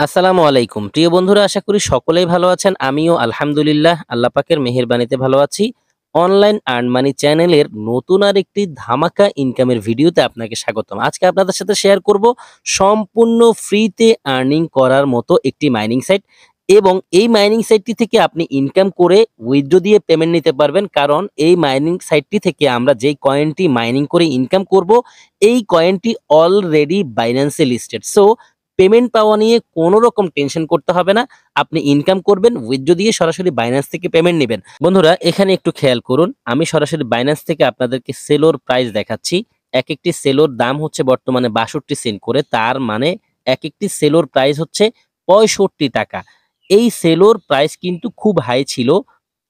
আসসালামু আলাইকুম প্রিয় বন্ধুরা, আশা করি সকলেই ভালো আছেন। আমিও আলহামদুলিল্লাহ আল্লাহ পাকের মেহেরবানিতে ভালো আছি। অনলাইন আর্ন মানি চ্যানেলের নতুন আর একটি ধামাকা ইনকামের ভিডিওতে আপনাকে স্বাগতম। আজকে আপনাদের সাথে শেয়ার করব সম্পূর্ণ ফ্রিতে আর্নিং করার মতো একটি মাইনিং সাইট, এবং এই মাইনিং সাইটটি থেকে আপনি ইনকাম করে উইথড্র দিয়ে পেমেন্ট নিতে পারবেন। কারণ এই মাইনিং সাইটটি থেকে আমরা যেই কয়েনটি মাইনিং করে ইনকাম করব, এই কয়েনটি অলরেডি বাইন্যান্সে লিস্টেড। সো পেমেন্ট পাওয়া নিয়ে কোনো রকম টেনশন করতে হবে না। আপনি ইনকাম করবেন, উইথড্র দিয়ে সরাসরি বাইন্যান্স থেকে পেমেন্ট নেবেন। বন্ধুরা, এখানে একটু খেয়াল করুন, আমি সরাসরি বাইন্যান্স থেকে আপনাদেরকে সেলোর প্রাইস দেখাচ্ছি। এক একটি সেলোর দাম হচ্ছে বর্তমানে 62 সেন্ট করে, তার মানে এক একটি সেলোর প্রাইস হচ্ছে 65 টাকা। এই সেলোর প্রাইস কিন্তু খুব হাই ছিল।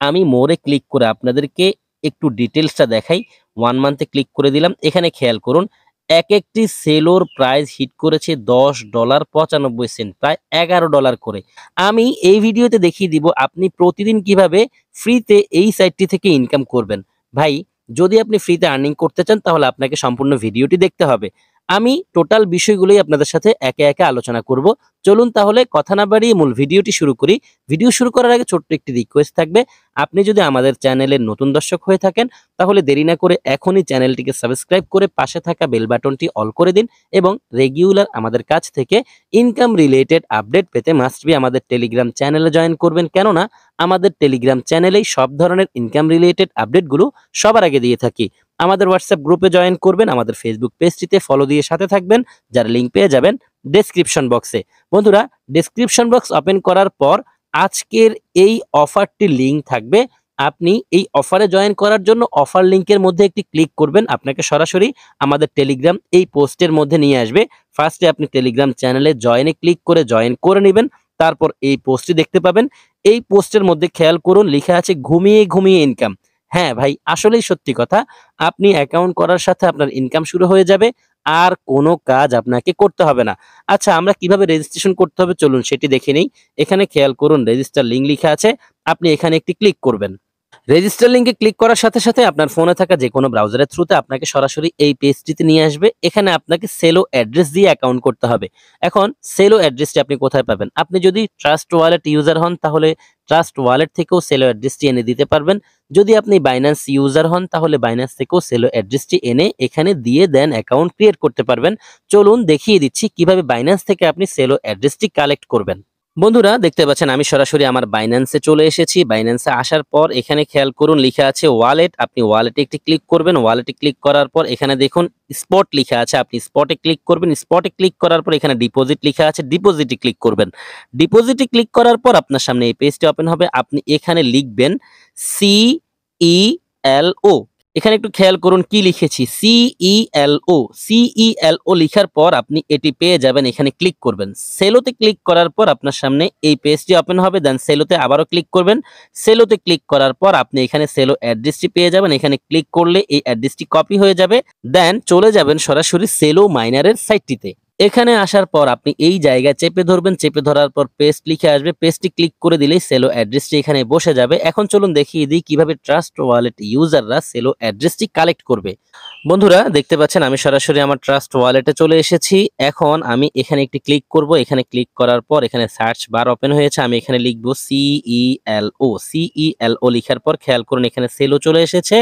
আমি মোরে ক্লিক করে আপনাদেরকে একটু ডিটেলসটা দেখাই। 1 মান্থে ক্লিক করে দিলাম। এখানে খেয়াল করুন, এক একটি সেলোর প্রাইস হিট করেছে $10.95, প্রায় $11 করে। আমি এই ভিডিওতে দেখিয়ে দিব আপনি প্রতিদিন কিভাবে ফ্রিতে এই সাইটটি থেকে ইনকাম করবেন। ভাই, যদি আপনি ফ্রিতে আর্নিং করতে চান তাহলে আপনাকে সম্পূর্ণ ভিডিওটি দেখতে হবে। আমি টোটাল বিষয়গুলোই আপনাদের সাথে একে একে আলোচনা করব। চলুন তাহলে কথা না বাড়িয়ে মূল ভিডিওটি শুরু করি। ভিডিও শুরু করার আগে ছোট্ট একটি রিকোয়েস্ট থাকবে, আপনি যদি আমাদের চ্যানেলের নতুন দর্শক হয়ে থাকেন তাহলে দেরি না করে এখনই চ্যানেলটিকে সাবস্ক্রাইব করে পাশে থাকা বেল বাটনটি অল করে দিন, এবং রেগুলার আমাদের কাছ থেকে ইনকাম রিলেটেড আপডেট পেতে মাস্ট বি আমাদের টেলিগ্রাম চ্যানেলে জয়েন করবেন। কেননা আমাদের টেলিগ্রাম চ্যানেলেই সব ধরনের ইনকাম রিলেটেড আপডেটগুলো সবার আগে দিয়ে থাকি। আমাদের হোয়াটসঅ্যাপ গ্রুপে জয়েন করবেন, আমাদের ফেসবুক পেজটিতে ফলো দিয়ে সাথে থাকবেন, যার লিঙ্ক পেয়ে যাবেন ডেসক্রিপশন বক্সে। বন্ধুরা, ডেসক্রিপশন বক্স ওপেন করার পর আজকের এই অফারটির লিঙ্ক থাকবে। আপনি এই অফারে জয়েন করার জন্য অফার লিংকের মধ্যে একটি ক্লিক করবেন, আপনাকে সরাসরি আমাদের টেলিগ্রাম এই পোস্টের মধ্যে নিয়ে আসবে। ফার্স্টে আপনি টেলিগ্রাম চ্যানেলে জয়েনে ক্লিক করে জয়েন করে নেবেন। তারপর এই পোস্টটি দেখতে পাবেন। এই পোস্টের মধ্যে খেয়াল করুন, লেখা আছে ঘুমিয়ে ঘুমিয়ে ইনকাম। হ্যাঁ ভাই, আসলেই সত্যি কথা। আপনি অ্যাকাউন্ট করার সাথে আপনার ইনকাম শুরু হয়ে যাবে, আর কোনো কাজ আপনাকে করতে হবে না। আচ্ছা, আমরা কিভাবে রেজিস্ট্রেশন করতে হবে চলুন সেটি দেখে নেই। এখানে খেয়াল করুন, রেজিস্টার লিঙ্ক লেখা আছে, আপনি এখানে একটি ক্লিক করবেন। রেজিস্টার লিংকে ক্লিক করার সাথে সাথে আপনার ফোনে থাকা যে কোনো ব্রাউজারের থ্রুতে আপনাকে সরাসরি এই পেজটিতে নিয়ে আসবে। এখানে আপনাকে সেলো অ্যাড্রেস দিয়ে অ্যাকাউন্ট করতে হবে। এখন সেলো অ্যাড্রেসটি আপনি কোথায় পাবেন? আপনি যদি ট্রাস্ট ওয়ালেট ইউজার হন তাহলে ট্রাস্ট ওয়ালেট থেকেও সেলো অ্যাড্রেসটি এনে দিতে পারবেন। যদি আপনি বাইন্যান্স ইউজার হন তাহলে বাইন্যান্স থেকেও সেলো অ্যাড্রেসটি এনে এখানে দিয়ে দেন অ্যাকাউন্ট ক্রিয়েট করতে পারবেন। চলুন দেখিয়ে দিচ্ছি কিভাবে বাইন্যান্স থেকে আপনি সেলো অ্যাড্রেসটি কালেক্ট করবেন। বন্ধুরা, দেখতে পাচ্ছেন আমি সরাসরি আমার বাইন্যান্সে চলে এসেছি। বাইন্যান্সে আসার পর এখানে খেয়াল করুন, লেখা আছে ওয়ালেট। আপনি ওয়ালেটে একটি ক্লিক করবেন। ওয়ালেটে ক্লিক করার পর এখানে দেখুন স্পট লেখা আছে, আপনি স্পটে ক্লিক করবেন। স্পটে ক্লিক করার পর এখানে ডিপোজিট লেখা আছে, ডিপোজিটে ক্লিক করবেন। ডিপোজিটে ক্লিক করার পর আপনার সামনে এই পেজটি ওপেন হবে। আপনি এখানে লিখবেন CELO। এখানে একটু খেয়াল করুন কি লিখেছি, CELO। CELO লিখার পর আপনি এটি পেয়ে যাবেন, এখানে ক্লিক করবেন। সেলোতে ক্লিক করার পর আপনার সামনে এই পেজটি ওপেন হবে। দেন সেলোতে আবারও ক্লিক করবেন। সেলোতে ক্লিক করার পর আপনি এখানে সেলো অ্যাড্রেসটি পেয়ে যাবেন। এখানে ক্লিক করলে এই অ্যাড্রেসটি কপি হয়ে যাবে। দেন চলে যাবেন সরাসরি সেলো মাইনারের সাইটটিতে। এখানে আসার পর আপনি এই জায়গায় চেপে ধরবেন। চেপে ধরার পর পেস্ট লিখে আসবে। পেস্টটি ক্লিক করে দিলেই সেলো অ্যাড্রেসটি এখানে বসে যাবে। এখন চলুন দেখিয়ে দিই কিভাবে ট্রাস্ট ওয়ালেট ইউজাররা সেলো অ্যাড্রেসটি কালেক্ট করবে। বন্ধুরা, দেখতে পাচ্ছেন আমি সরাসরি আমার ট্রাস্ট ওয়ালেটে চলে এসেছি। এখন আমি এখানে একটি ক্লিক করব। এখানে ক্লিক করার পর এখানে সার্চ বার ওপেন হয়েছে। আমি এখানে লিখব CELO। CELO লিখার পর খেয়াল করুন এখানে সেলো চলে এসেছে।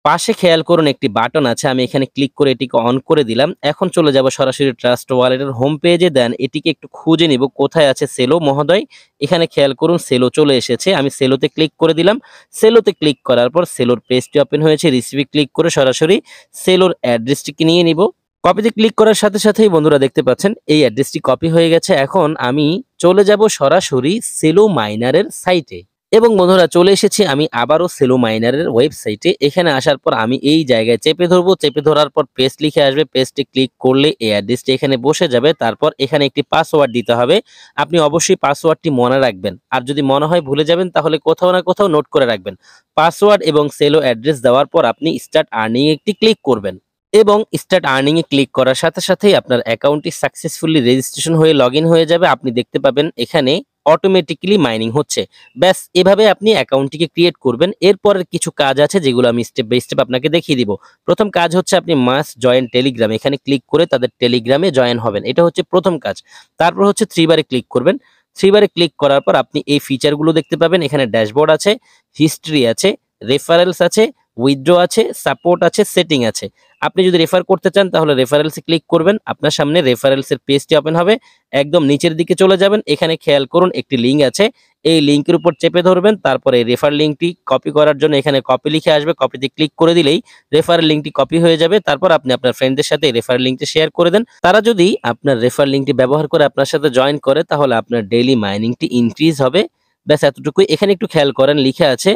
পাশে খেয়াল করুন একটি বাটন আছে, আমি এখানে ক্লিক করে এটিকে অন করে দিলাম। এখন চলে যাব সরাসরি ট্রাস্ট ওয়ালেটের হোম পেজে। দেন এটিকে একটু খুঁজে নিব কোথায় আছে সেলো মহোদয়। এখানে খেয়াল করুন সেলো চলে এসেছে। আমি সেলোতে ক্লিক করে দিলাম। সেলোতে ক্লিক করার পর সেলোর পেজটি ওপেন হয়েছে। রিসিভে ক্লিক করে সরাসরি সেলোর অ্যাড্রেসটিকে নিয়ে নিব। কপিতে ক্লিক করার সাথে সাথেই বন্ধুরা দেখতে পাচ্ছেন এই অ্যাড্রেসটি কপি হয়ে গেছে। এখন আমি চলে যাব সরাসরি সেলো মাইনারের সাইটে। এবং বন্ধুরা, চলে এসেছি আমি আবারও সেলো মাইনারের ওয়েবসাইটে। এখানে আসার পর আমি এই জায়গায় চেপে ধরবো। চেপে ধরার পর পেস্ট লিখে আসবে। পেস্টে ক্লিক করলে এই অ্যাড্রেসটি এখানে বসে যাবে। তারপর এখানে একটি পাসওয়ার্ড দিতে হবে। আপনি অবশ্যই পাসওয়ার্ডটি মনে রাখবেন, আর যদি মনে হয় ভুলে যাবেন তাহলে কোথাও না কোথাও নোট করে রাখবেন। পাসওয়ার্ড এবং সেলো অ্যাড্রেস দেওয়ার পর আপনি স্টার্ট আর্নিং একটি ক্লিক করবেন, এবং স্টার্ট আর্নিং এ ক্লিক করার সাথে সাথেই আপনার অ্যাকাউন্টটি সাকসেসফুলি রেজিস্ট্রেশন হয়ে লগ ইন হয়ে যাবে। আপনি দেখতে পাবেন এখানে অটোমেটিক্যালি মাইনিং হচ্ছে। ব্যাস এভাবে আপনি অ্যাকাউন্টটিকে ক্রিয়েট করবেন। এরপরের কিছু কাজ আছে যেগুলো আমি স্টেপ বাই স্টেপ আপনাকে দেখিয়ে দিব। প্রথম কাজ হচ্ছে আপনি মাস্ট জয়েন টেলিগ্রাম, এখানে ক্লিক করে তাদের টেলিগ্রামে জয়েন হবেন, এটা হচ্ছে প্রথম কাজ। তারপর হচ্ছে 3 বারে ক্লিক করবেন। 3 বারে ক্লিক করার পর আপনি এই ফিচারগুলো দেখতে পাবেন, এখানে ড্যাশবোর্ড আছে, হিস্ট্রি আছে, রেফারেলস আছে, উইথড্র আছে, সাপোর্ট আছে, সেটিং আছে। আপনি যদি রেফার করতে চান তাহলে রেফারেলসে ক্লিক করবেন, আপনার সামনে রেফারেলসের পেজটি ওপেন হবে। একদম নিচের দিকে চলে যাবেন, এখানে খেয়াল করুন একটি লিঙ্ক আছে, এই লিঙ্কের উপর চেপে ধরবেন, তারপরে রেফার লিঙ্কটি কপি করার জন্য এখানে কপি লিখে আসবে, কপিতে ক্লিক করে দিলেই রেফার লিঙ্কটি কপি হয়ে যাবে। তারপর আপনি আপনার ফ্রেন্ডদের সাথে রেফার লিঙ্কটি শেয়ার করে দেন, তারা যদি আপনার রেফার লিঙ্কটি ব্যবহার করে আপনার সাথে জয়েন করে তাহলে আপনার ডেইলি মাইনিংটি ইনক্রিজ হবে। ব্যাস এতটুকুই। এখানে একটু খেয়াল করেন, লিখে আছে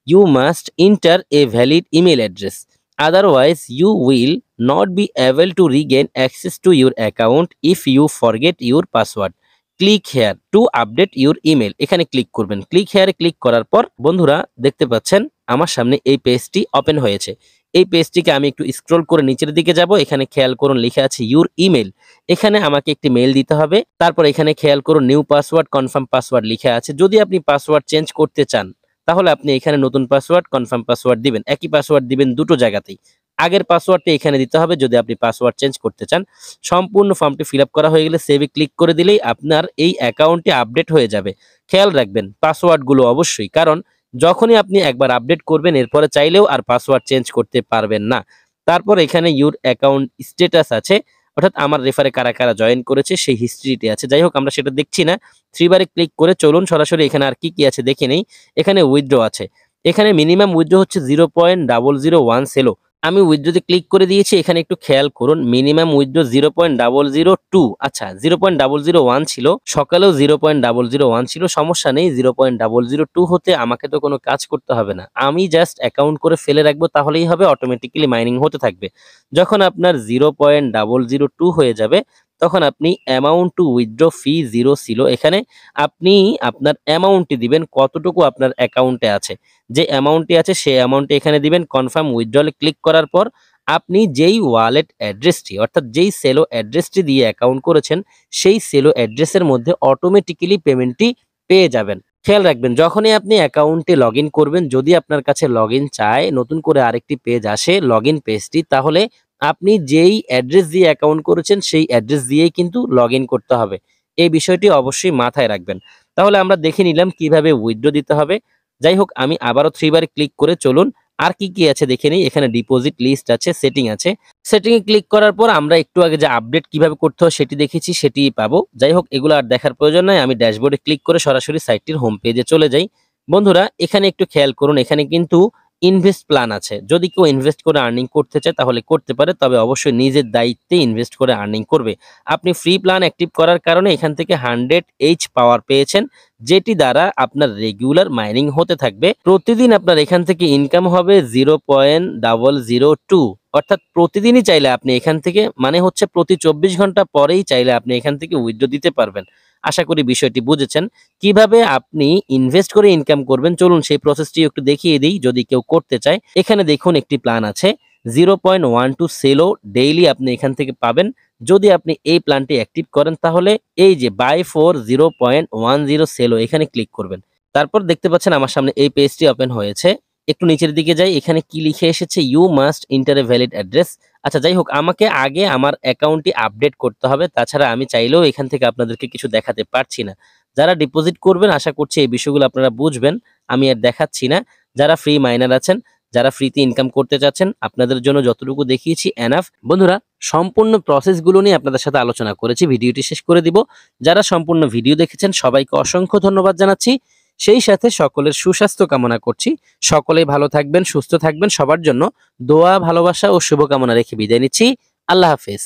you must enter a valid email address, otherwise you will not be able to regain access to your account if you forget your password. Click here to update your email, এখানে ক্লিক করবেন। Click হেয়ারে click করার পর বন্ধুরা দেখতে পাচ্ছেন আমার সামনে এই পেজটি ওপেন হয়েছে। এই পেজটিকে আমি একটু স্ক্রল করে নিচের দিকে যাব, এখানে খেয়াল করুন লেখা আছে ইউর ইমেল, এখানে আমাকে একটি মেল দিতে হবে। তারপর এখানে খেয়াল করুন নিউ পাসওয়ার্ড, কনফার্ম পাসওয়ার্ড লেখা আছে। যদি আপনি পাসওয়ার্ড চেঞ্জ করতে চান তাহলে আপনি এখানে নতুন পাসওয়ার্ড, কনফার্ম পাসওয়ার্ড দিবেন, একই পাসওয়ার্ড দিবেন দুটো জায়গাতেই। আগের পাসওয়ার্ডটি এখানে দিতে হবে যদি আপনি পাসওয়ার্ড চেঞ্জ করতে চান। সম্পূর্ণ ফর্মটি ফিল আপ করা হয়ে গেলে সেভে ক্লিক করে দিলেই আপনার এই অ্যাকাউন্টটি আপডেট হয়ে যাবে। খেয়াল রাখবেন পাসওয়ার্ডগুলো অবশ্যই, কারণ যখনই আপনি একবার আপডেট করবেন এরপরে চাইলেও আর পাসওয়ার্ড চেঞ্জ করতে পারবেন না। তারপর এখানে ইউর অ্যাকাউন্ট স্ট্যাটাস আছে, অর্থাৎ আমার রেফারে কারা কারা জয়েন করেছে সেই হিস্ট্রিটি আছে। যাই হোক আমরা সেটা দেখছি না। 3 বারে ক্লিক করে চলুন সরাসরি এখানে আর কি কি আছে দেখে নেই। এখানে উইথড্র আছে, এখানে মিনিমাম উইথড্র হচ্ছে 0.001 সেলো। আমি উইথড্রোতে ক্লিক করে দিয়েছি, এখানে একটু খেয়াল করুন মিনিমাম উইথড্রো 0.002, আচ্ছা 0.001 ছিল, সকালেও 0.001 ছিল, সমস্যা নেই। 0.002 হতে আমাকে তো কোনো কাজ করতে হবে না, আমি জাস্ট অ্যাকাউন্ট করে ফেলে রাখবো, তাহলেই হবে, অটোমেটিক্যালি মাইনিং হতে থাকবে। যখন আপনার 0.002 হয়ে যাবে তখন আপনি অ্যামাউন্ট টু উইথড্র ফি 0 ছিল, এখানে আপনি আপনার অ্যামাউন্টটি দিবেন কতটুকু আপনার অ্যাকাউন্টে আছে, যে অ্যামাউন্টটি আছে সেই অ্যামাউন্টটি এখানে দিবেন। কনফার্ম উইথড্রলে ক্লিক করার পর আপনি যেই ওয়ালেট অ্যাড্রেসটি অর্থাৎ যেই সেলো অ্যাড্রেসটি দিয়ে অ্যাকাউন্ট করেছেন সেই সেলো অ্যাড্রেসের মধ্যে অটোমেটিক্যালি পেমেন্টটি পেয়ে যাবেন। খেয়াল রাখবেন যখনই আপনি অ্যাকাউন্টে লগ ইন করবেন, যদি আপনার কাছে লগ ইন চায়, নতুন করে আরেকটি পেজ আসে লগ ইন পেজটি, তাহলে আপনি যেই অ্যাড্রেস দিয়ে অ্যাকাউন্ট করেছেন সেই অ্যাড্রেস দিয়েই কিন্তু লগ ইন করতে হবে। এই বিষয়টি অবশ্যই মাথায় রাখবেন। তাহলে আমরা দেখে নিলাম কিভাবে উইথড্র দিতে হবে। যাই হোক আমি আবারও 3 বারে ক্লিক করে চলুন আর কি কি আছে দেখে নিই। এখানে ডিপোজিট লিস্ট আছে, সেটিং আছে। সেটিংয়ে ক্লিক করার পর আমরা একটু আগে যে আপডেট কিভাবে করতে হয় সেটি দেখেছি, সেটি পাবো। যাই হোক এগুলো আর দেখার প্রয়োজন নাই, আমি ড্যাশবোর্ডে ক্লিক করে সরাসরি সাইটটির হোম পেজে চলে যাই। বন্ধুরা এখানে একটু খেয়াল করুন, এখানে কিন্তু ইনভেস্ট প্ল্যান আছে। যদি কেউ ইনভেস্ট করে আর্নিং করতে চায় তাহলে করতে পারে, তবে অবশ্যই নিজের দায়িত্বে ইনভেস্ট করে আর্নিং করবে। আপনি ফ্রি প্ল্যান অ্যাক্টিভ করার কারণে এখান থেকে 100H পাওয়ার পেয়েছেন, যেটি দ্বারা আপনার রেগুলার মাইনিং হতে থাকবে। প্রতিদিন আপনার এখান থেকে ইনকাম হবে 0.002, অর্থাৎ প্রতিদিনই চাইলে আপনি এখান থেকে, মানে হচ্ছে প্রতি 24 ঘন্টা পরেই চাইলে আপনি এখান থেকে উইথড্র দিতে পারবেন। আশা করি বিষয়টি বুঝেছেন। কিভাবে আপনি ইনভেস্ট করে ইনকাম করবেন চলুন সেই প্রসেসটি একটু দেখিয়ে দিই যদি কেউ করতে চায়। এখানে দেখুন একটি প্ল্যান আছে 0.12 সেলো ডেইলি আপনি এখান থেকে পাবেন। যদি আপনি এই প্ল্যানটি অ্যাক্টিভ করেন তাহলে এই যে বাই ফর 0.10 সেলো এখানে ক্লিক করবেন। তারপর দেখতে পাচ্ছেন আমার সামনে এই পেজটি ওপেন হয়েছে। একটু নিচের দিকে যাই, এখানে কি লিখে এসেছে you must enter a valid address. আচ্ছা যাই হোক আমাকে আগে আমার অ্যাকাউন্টটি আপডেট করতে হবে, তাছাড়া আমি চাইলেও এখান থেকে আপনাদেরকে কিছু দেখাতে পারছি না। যারা ডিপোজিট করবেন আশা করছি এই বিষয়গুলো আপনারা বুঝবেন, আমি আর দেখাচ্ছি না। যারা ফ্রি মাইনার আছেন, যারা ফ্রিতে ইনকাম করতে চাচ্ছেন, আপনাদের জন্য যতটুকু দেখিয়েছি এনাফ। বন্ধুরা সম্পূর্ণ প্রসেসগুলো নিয়ে আপনাদের সাথে আলোচনা করেছি, ভিডিওটি শেষ করে দিব। যারা সম্পূর্ণ ভিডিও দেখেছেন সবাইকে অসংখ্য ধন্যবাদ জানাচ্ছি, সেই সাথে সকলের সুস্বাস্থ্য কামনা করছি। সকলেই ভালো থাকবেন, সুস্থ থাকবেন, সবার জন্য দোয়া, ভালোবাসা ও শুভকামনা রেখে বিদায় নিচ্ছি। আল্লাহ হাফেজ।